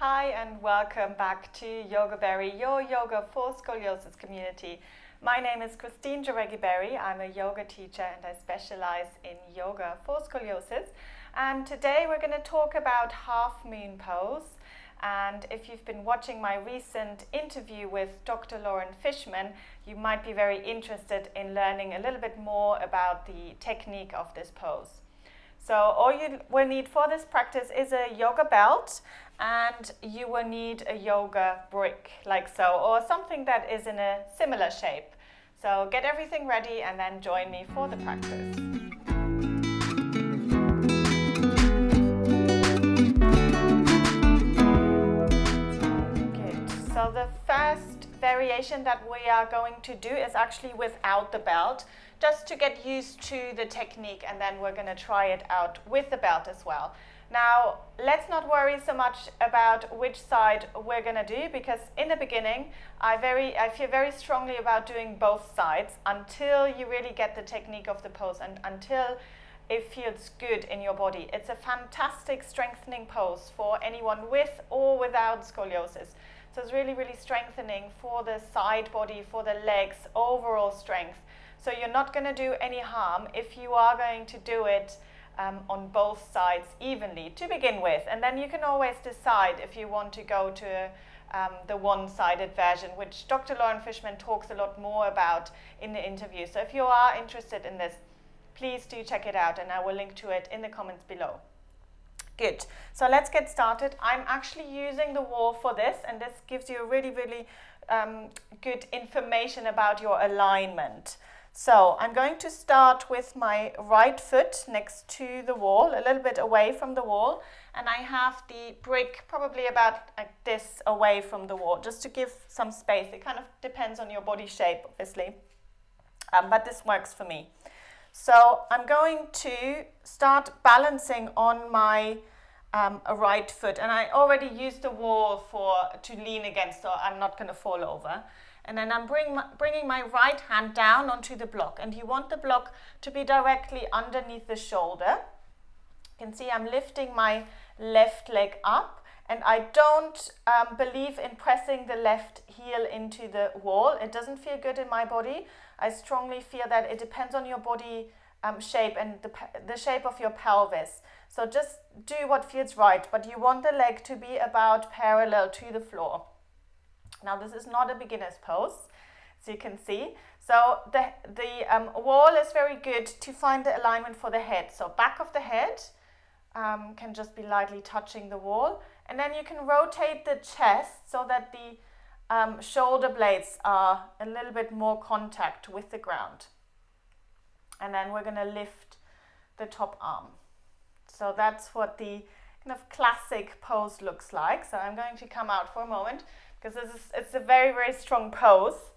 Hi and welcome back to Yoga Berry, your yoga for scoliosis community. My name is Christine Jareggi-Berry. I'm a yoga teacher and I specialize in yoga for scoliosis. And today we're going to talk about half moon pose. And if you've been watching my recent interview with Dr. Lauren Fishman, you might be very interested in learning a little bit more about the technique of this pose. So all you will need for this practice is a yoga belt, and you will need a yoga brick like so, or something that is in a similar shape. So get everything ready and then join me for the practice. Good. So the first variation that we are going to do is actually without the belt, just to get used to the technique, and then we're going to try it out with the belt as well. Now, let's not worry so much about which side we're going to do, because in the beginning, I feel very strongly about doing both sides until you really get the technique of the pose and until it feels good in your body. It's a fantastic strengthening pose for anyone with or without scoliosis. So it's really, really strengthening for the side body, for the legs, overall strength. So you're not going to do any harm if you are going to do it on both sides evenly to begin with. And then you can always decide if you want to go to the one-sided version, which Dr. Lauren Fishman talks a lot more about in the interview. So if you are interested in this, please do check it out, and I will link to it in the comments below. Good. So let's get started. I'm actually using the wall for this, and this gives you a really, really good information about your alignment. So I'm going to start with my right foot next to the wall, a little bit away from the wall, and I have the brick probably about like this away from the wall, just to give some space. It kind of depends on your body shape, obviously, but this works for me. So I'm going to start balancing on my right foot, and I already used the wall to lean against, so I'm not going to fall over. And then I'm bringing my right hand down onto the block, and you want the block to be directly underneath the shoulder. You can see I'm lifting my left leg up, and I don't believe in pressing the left heel into the wall. It doesn't feel good in my body. I strongly feel that it depends on your body shape and the shape of your pelvis. So just do what feels right, but you want the leg to be about parallel to the floor. Now this is not a beginner's pose, as you can see. So the wall is very good to find the alignment for the head. So back of the head can just be lightly touching the wall. And then you can rotate the chest so that the shoulder blades are a little bit more contact with the ground. And then we're going to lift the top arm. So that's what the kind of classic pose looks like. So I'm going to come out for a moment, because it's a very, very strong pose.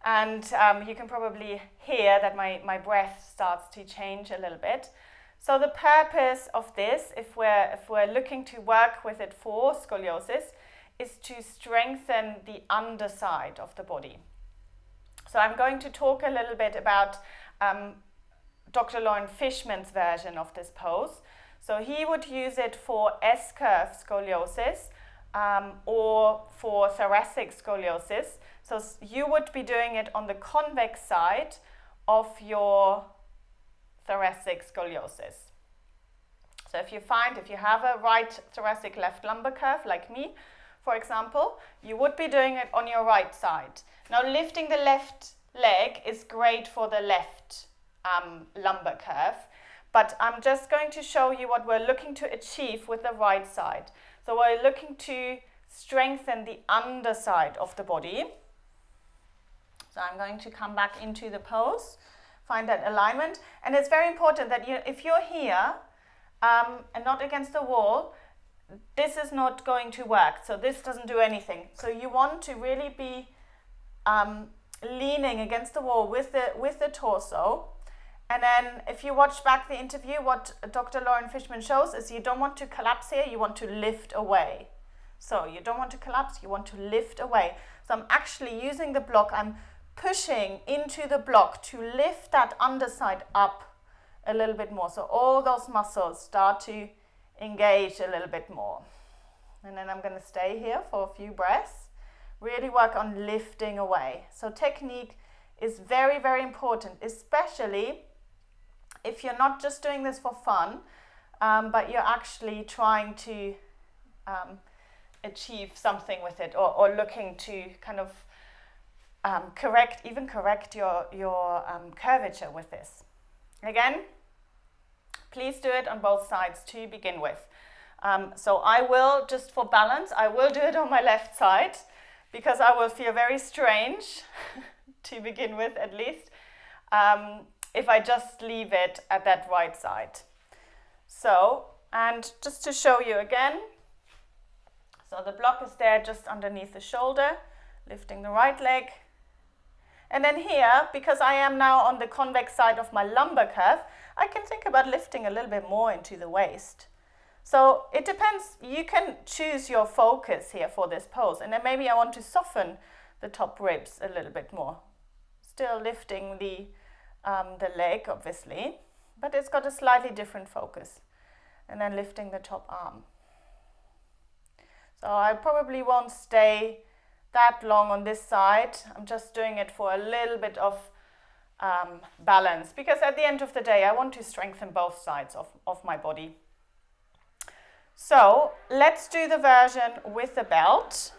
And you can probably hear that my breath starts to change a little bit. So the purpose of this, if we're looking to work with it for scoliosis, is to strengthen the underside of the body. So I'm going to talk a little bit about Dr. Lauren Fishman's version of this pose. So he would use it for S-curve scoliosis, or for thoracic scoliosis. So you would be doing it on the convex side of your thoracic scoliosis. So if you have a right thoracic left lumbar curve like me, for example, you would be doing it on your right side. Now lifting the left leg is great for the left lumbar curve, but I'm just going to show you what we're looking to achieve with the right side. So we're looking to strengthen the underside of the body. So I'm going to come back into the pose, find that alignment. And it's very important that if you're here and not against the wall, this is not going to work. So this doesn't do anything. So you want to really be leaning against the wall with the torso. And then if you watch back the interview, what Dr. Lauren Fishman shows is you don't want to collapse here, you want to lift away. So you don't want to collapse, you want to lift away. So I'm actually using the block, I'm pushing into the block to lift that underside up a little bit more. So all those muscles start to engage a little bit more. And then I'm going to stay here for a few breaths. Really work on lifting away. So technique is very, very important, especially if you're not just doing this for fun, but you're actually trying to achieve something with it, or looking to kind of correct your curvature with this. Again, please do it on both sides to begin with. So I will, just for balance, I will do it on my left side because I will feel very strange to begin with, at least, if I just leave it at that right side. So, and just to show you again, so the block is there just underneath the shoulder, lifting the right leg. And then here, because I am now on the convex side of my lumbar curve, I can think about lifting a little bit more into the waist. So it depends, you can choose your focus here for this pose. And then maybe I want to soften the top ribs a little bit more. Still lifting the leg, obviously, but it's got a slightly different focus. And then lifting the top arm. So I probably won't stay that long on this side. I'm just doing it for a little bit of balance, because at the end of the day I want to strengthen both sides of my body. So let's do the version with the belt.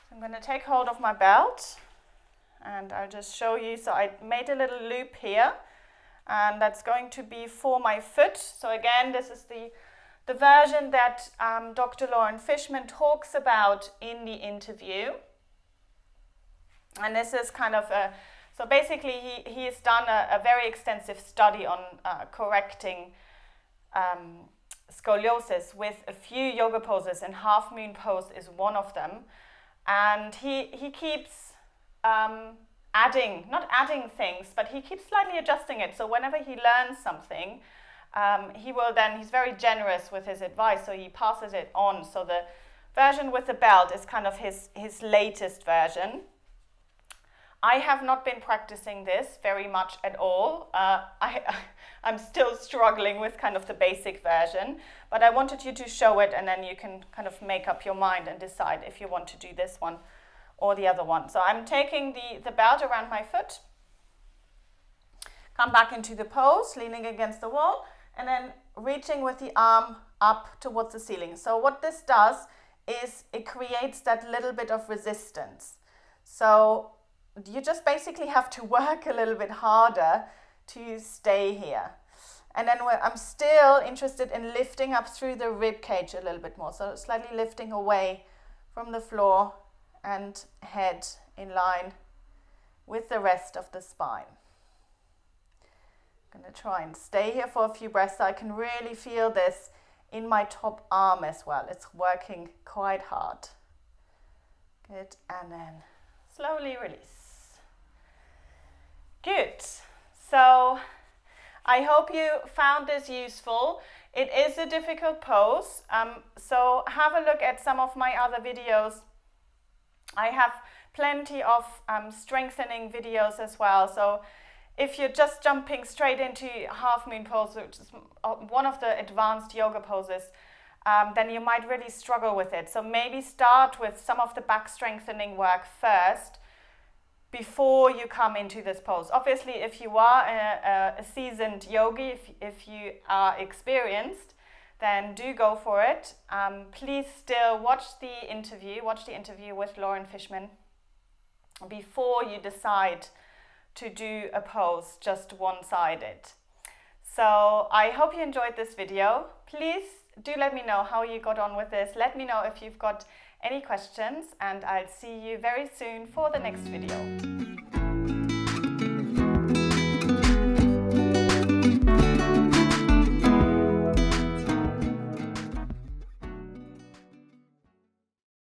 I'm going to take hold of my belt and I'll just show you. So I made a little loop here, and that's going to be for my foot. So again, this is the version that Dr. Lauren Fishman talks about in the interview. And this is kind of so basically he's done a very extensive study on correcting scoliosis with a few yoga poses, and half moon pose is one of them. And he keeps not adding things, but he keeps slightly adjusting it. So whenever he learns something, he's very generous with his advice, so he passes it on. So the version with the belt is kind of his latest version. I have not been practicing this very much at all. I'm still struggling with kind of the basic version, but I wanted you to show it, and then you can kind of make up your mind and decide if you want to do this one or the other one. So I'm taking the belt around my foot, come back into the pose, leaning against the wall, and then reaching with the arm up towards the ceiling. So what this does is it creates that little bit of resistance. So you just basically have to work a little bit harder to stay here. And then I'm still interested in lifting up through the rib cage a little bit more. So slightly lifting away from the floor and head in line with the rest of the spine. I'm going to try and stay here for a few breaths so I can really feel this in my top arm as well. It's working quite hard. Good, and then slowly release. Good. So I hope you found this useful. It is a difficult pose, so have a look at some of my other videos. I have plenty of strengthening videos as well. So if you're just jumping straight into half moon pose, which is one of the advanced yoga poses, then you might really struggle with it. So maybe start with some of the back strengthening work first before you come into this pose. Obviously, if you are a seasoned yogi, if you are experienced, then do go for it. Please still watch the interview with Lauren Fishman before you decide to do a pose just one-sided. So I hope you enjoyed this video. Please do let me know how you got on with this. Let me know if you've got any questions, and I'll see you very soon for the next video.